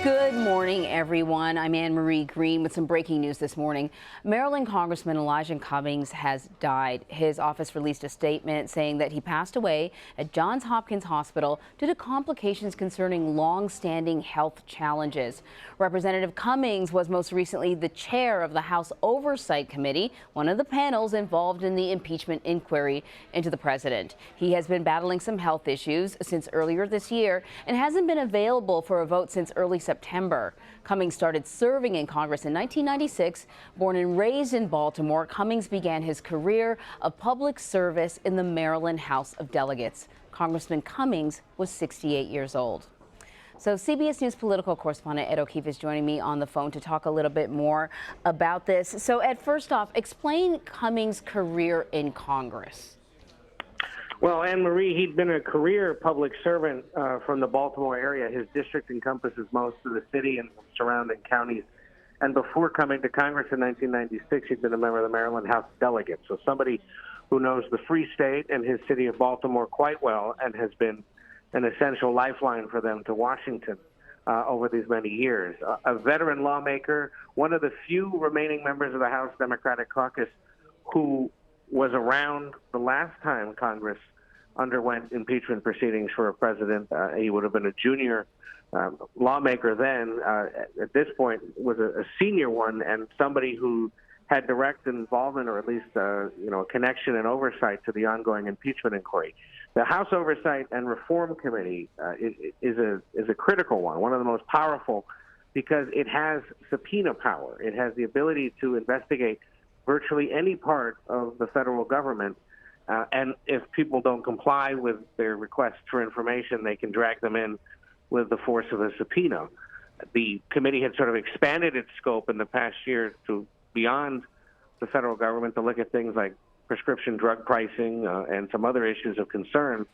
Good morning, everyone. I'm Anne Marie Green with some breaking news this morning. Maryland Congressman Elijah Cummings has died. His office released a statement saying that he passed away at Johns Hopkins Hospital due to complications concerning long-standing health challenges. Representative Cummings was most recently the chair of the House Oversight Committee, one of the panels involved in the impeachment inquiry into the president. He has been battling some health issues since earlier this year and hasn't been available for a vote since early September. Cummings started serving in Congress in 1996. Born and raised in Baltimore, Cummings began his career of public service in the Maryland House of Delegates. Congressman Cummings was 68 years old. So CBS News political correspondent Ed O'Keefe is joining me on the phone to talk a little bit more about this. So Ed, first off, explain Cummings' career in Congress. Well, Anne Marie, he'd been a career public servant from the Baltimore area. His district encompasses most of the city and surrounding counties. And before coming to Congress in 1996, he'd been a member of the Maryland House of Delegates. So somebody who knows the Free State and his city of Baltimore quite well and has been an essential lifeline for them to Washington over these many years. A veteran lawmaker, one of the few remaining members of the House Democratic Caucus who was around the last time Congress underwent impeachment proceedings for a president. He would have been a junior lawmaker then. At this point, was a senior one and somebody who had direct involvement, or at least a connection and oversight to the ongoing impeachment inquiry. The House Oversight and Reform Committee is a critical one of the most powerful, because it has subpoena power. It has the ability to investigate virtually any part of the federal government, and if people don't comply with their requests for information, they can drag them in with the force of a subpoena. The committee had sort of expanded its scope in the past year to beyond the federal government to look at things like prescription drug pricing and some other issues of concern,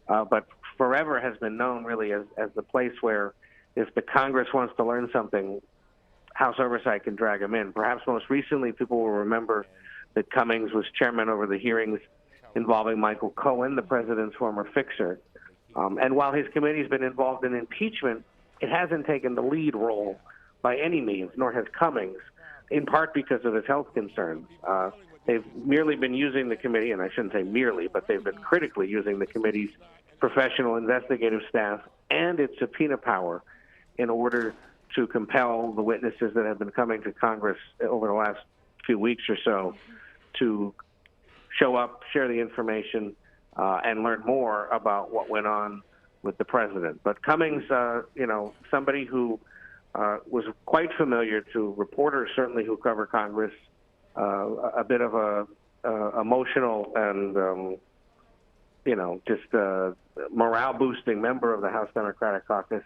but forever has been known really as the place where if the Congress wants to learn something, House Oversight can drag them in. Perhaps most recently, people will remember that Cummings was chairman over the hearings involving Michael Cohen, the president's former fixer. And while his committee's been involved in impeachment, it hasn't taken the lead role by any means, nor has Cummings, in part because of his health concerns. They've merely been using the committee, and I shouldn't say merely, but they've been critically using the committee's professional investigative staff and its subpoena power in order to compel the witnesses that have been coming to Congress over the last few weeks or so to show up, share the information, and learn more about what went on with the president. But Cummings, somebody who was quite familiar to reporters, certainly who cover Congress, a bit of a emotional and just morale-boosting member of the House Democratic Caucus,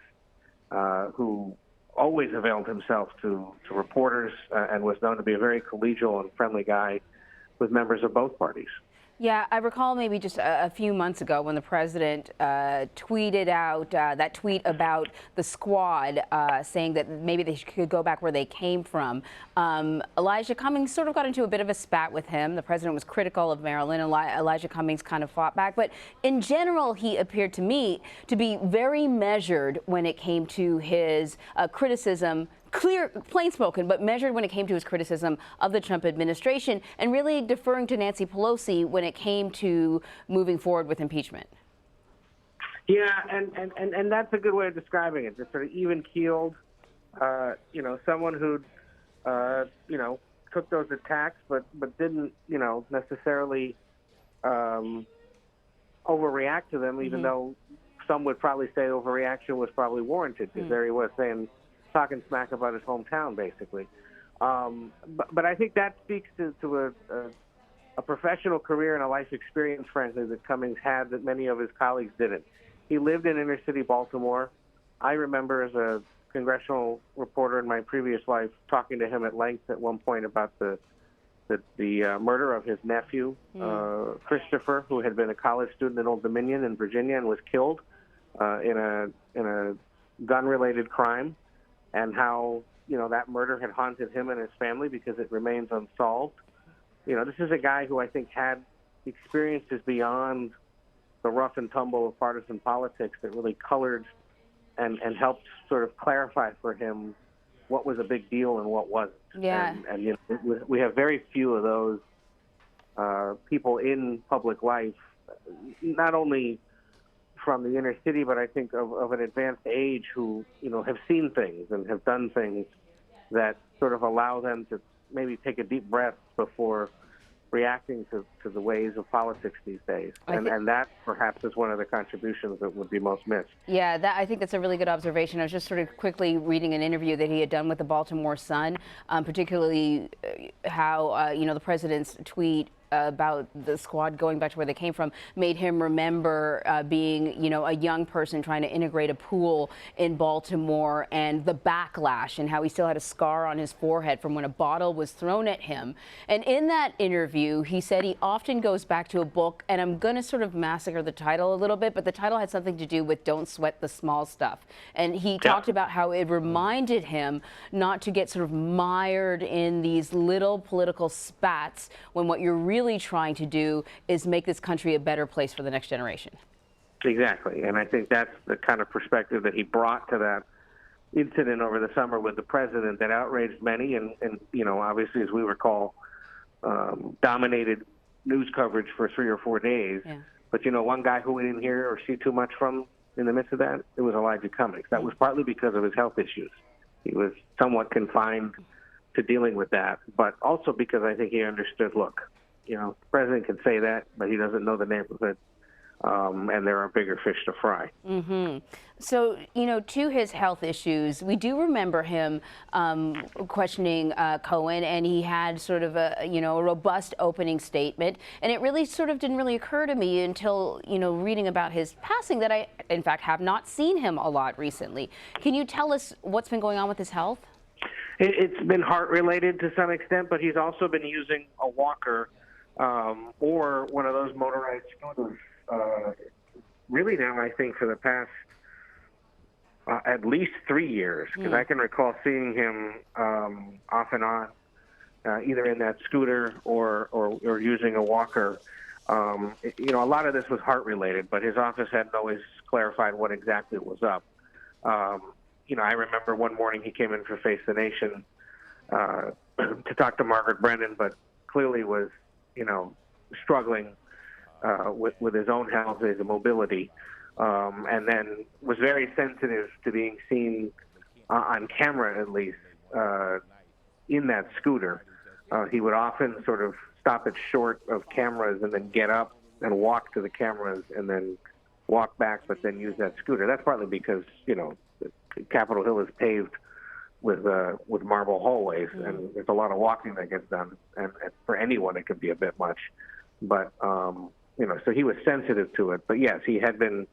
who always availed himself to reporters and was known to be a very collegial and friendly guy with members of both parties. Yeah, I recall maybe just a few months ago when the president tweeted out that tweet about the squad, saying that maybe they could go back where they came from. Elijah Cummings sort of got into a bit of a spat with him. The president was critical of Maryland. Elijah Cummings kind of fought back. But in general, he appeared to me to be very measured when it came to his criticism. Clear, plain spoken, but measured when it came to his criticism of the Trump administration, and really deferring to Nancy Pelosi when it came to moving forward with impeachment. Yeah, and that's a good way of describing it. Just sort of even-keeled, someone who, took those attacks, but didn't, necessarily overreact to them, even though some would probably say overreaction was probably warranted, because there he was talking smack about his hometown, basically. But I think that speaks to a professional career and a life experience, frankly, that Cummings had that many of his colleagues didn't. He lived in inner city Baltimore. I remember as a congressional reporter in my previous life talking to him at length at one point about the murder of his nephew, Christopher, who had been a college student in Old Dominion in Virginia and was killed in a gun-related crime, and how that murder had haunted him and his family because it remains unsolved. This is a guy who I think had experiences beyond the rough and tumble of partisan politics that really colored and helped sort of clarify for him what was a big deal and what wasn't. Yeah. And you know, we have very few of those people in public life, not only from the inner city, but I think of an advanced age who, you know, have seen things and have done things that sort of allow them to maybe take a deep breath before reacting to the ways of politics these days. And that perhaps is one of the contributions that would be most missed. Yeah, I think that's a really good observation. I was just sort of quickly reading an interview that he had done with the Baltimore Sun, particularly how, you know, the president's tweet about the squad going back to where they came from made him remember being, you know, a young person trying to integrate a pool in Baltimore, and the backlash, and how he still had a scar on his forehead from when a bottle was thrown at him. And in that interview, he said he often goes back to a book, and I'm going to sort of massacre the title a little bit, but the title had something to do with Don't Sweat the Small Stuff. And he talked about how it reminded him not to get sort of mired in these little political spats when what you're really trying to do is make this country a better place for the next generation. Exactly. And I think that's the kind of perspective that he brought to that incident over the summer with the president that outraged many and you know, obviously, as we recall, dominated news coverage for 3 or 4 days. Yeah. But, you know, one guy who we didn't hear or see too much from in the midst of that, it was Elijah Cummings. That was partly because of his health issues. He was somewhat confined to dealing with that, but also because I think he understood, look, you know, the president can say that, but he doesn't know the neighborhood, and there are bigger fish to fry. So, you know, to his health issues, we do remember him questioning Cohen, and he had sort of a, you know, a robust opening statement. And it really sort of didn't really occur to me until, you know, reading about his passing that I, in fact, have not seen him a lot recently. Can you tell us what's been going on with his health? It's been heart-related to some extent, but he's also been using a walker or one of those motorized scooters. Really now, I think, for the past at least 3 years, because I can recall seeing him off and on, either in that scooter or using a walker. You know, a lot of this was heart-related, but his office hadn't always clarified what exactly was up. You know, I remember one morning he came in for Face the Nation to talk to Margaret Brennan, but clearly was, you know, struggling with his own health, his mobility, and then was very sensitive to being seen on camera, at least, in that scooter. He would often sort of stop it short of cameras and then get up and walk to the cameras and then walk back, but then use that scooter. That's partly because, you know, Capitol Hill is paved with marble hallways, and there's a lot of walking that gets done, and for anyone it could be a bit much. But you know, so he was sensitive to it. But yes, he had been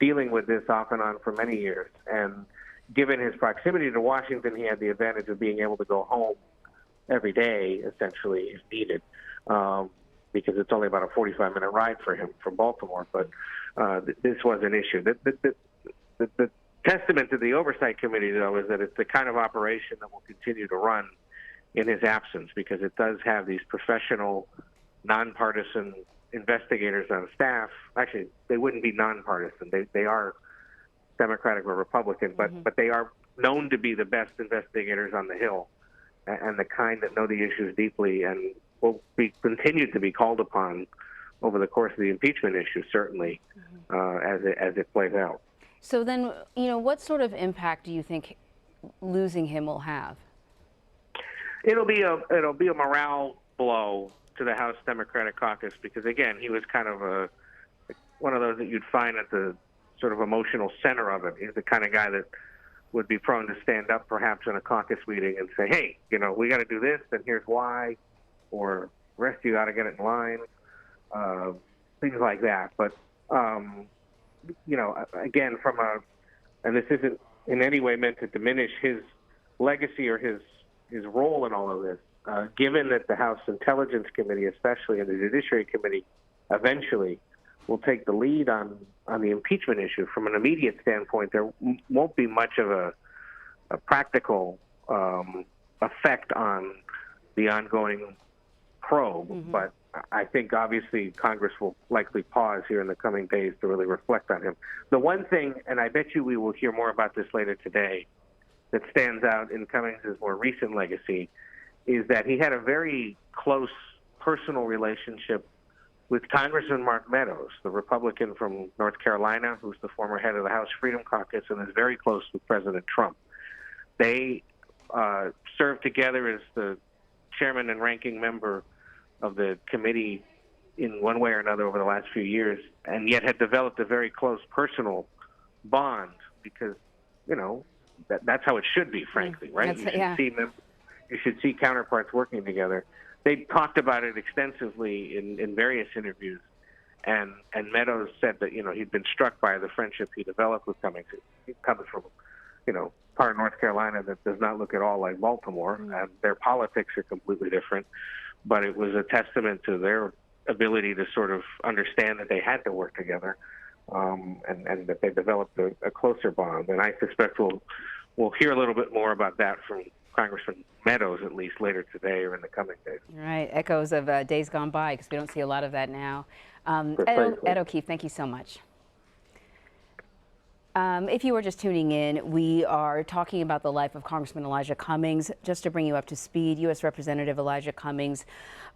dealing with this off and on for many years, and given his proximity to Washington, he had the advantage of being able to go home every day, essentially, if needed, because it's only about a 45-minute ride for him from Baltimore. But this was an issue. The testament to the Oversight Committee, though, is that it's the kind of operation that will continue to run in his absence, because it does have these professional, nonpartisan investigators on staff. Actually, they wouldn't be nonpartisan. They are Democratic or Republican, but they are known to be the best investigators on the Hill, and the kind that know the issues deeply and will be continued to be called upon over the course of the impeachment issue, certainly, as it plays out. So then, you know, what sort of impact do you think losing him will have? It'll be a morale blow to the House Democratic Caucus, because again, he was kind of one of those that you'd find at the sort of emotional center of it. He's the kind of guy that would be prone to stand up perhaps in a caucus meeting and say, hey, you know, we got to do this, and here's why, or the rest of you got to get it in line, things like that. But you know, again, and this isn't in any way meant to diminish his legacy or his role in all of this, given that the House Intelligence Committee, especially, and the Judiciary Committee, eventually will take the lead on the impeachment issue. From an immediate standpoint, there won't be much of a practical effect on the ongoing probe, but I think obviously Congress will likely pause here in the coming days to really reflect on him. The one thing, and I bet you we will hear more about this later today, that stands out in Cummings' more recent legacy is that he had a very close personal relationship with Congressman Mark Meadows, the Republican from North Carolina, who's the former head of the House Freedom Caucus and is very close with President Trump. They served together as the chairman and ranking member of the committee in one way or another over the last few years, and yet had developed a very close personal bond because, you know, that's how it should be, frankly, right? You should see counterparts working together. They talked about it extensively in various interviews, and Meadows said that, you know, he'd been struck by the friendship he developed with Cummings. He comes from, you know, part of North Carolina that does not look at all like Baltimore, and their politics are completely different. But it was a testament to their ability to sort of understand that they had to work together, and that they developed a closer bond. And I suspect we'll hear a little bit more about that from Congressman Meadows, at least later today or in the coming days. Right, echoes of days gone by, because we don't see a lot of that now. Ed O'Keefe, thank you so much. If you were just tuning in, we are talking about the life of Congressman Elijah Cummings. Just to bring you up to speed, U.S. Representative Elijah Cummings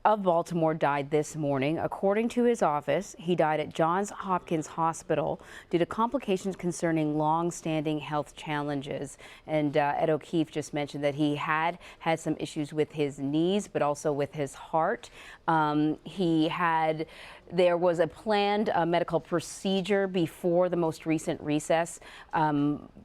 of Baltimore died this morning. According to his office, he died at Johns Hopkins Hospital due to complications concerning long-standing health challenges. And Ed O'Keefe just mentioned that he had some issues with his knees, but also with his heart. There was a planned medical procedure before the most recent recess,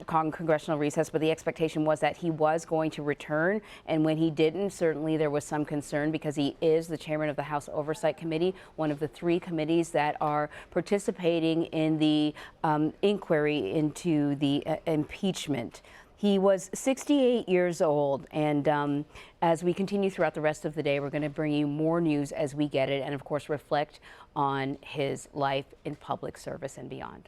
congressional recess, but the expectation was that he was going to return. And when he didn't, certainly there was some concern because he is the chairman of the House Oversight Committee, one of the 3 committees that are participating in the inquiry into the impeachment. He was 68 years old, and as we continue throughout the rest of the day, we're going to bring you more news as we get it, and of course reflect on his life in public service and beyond.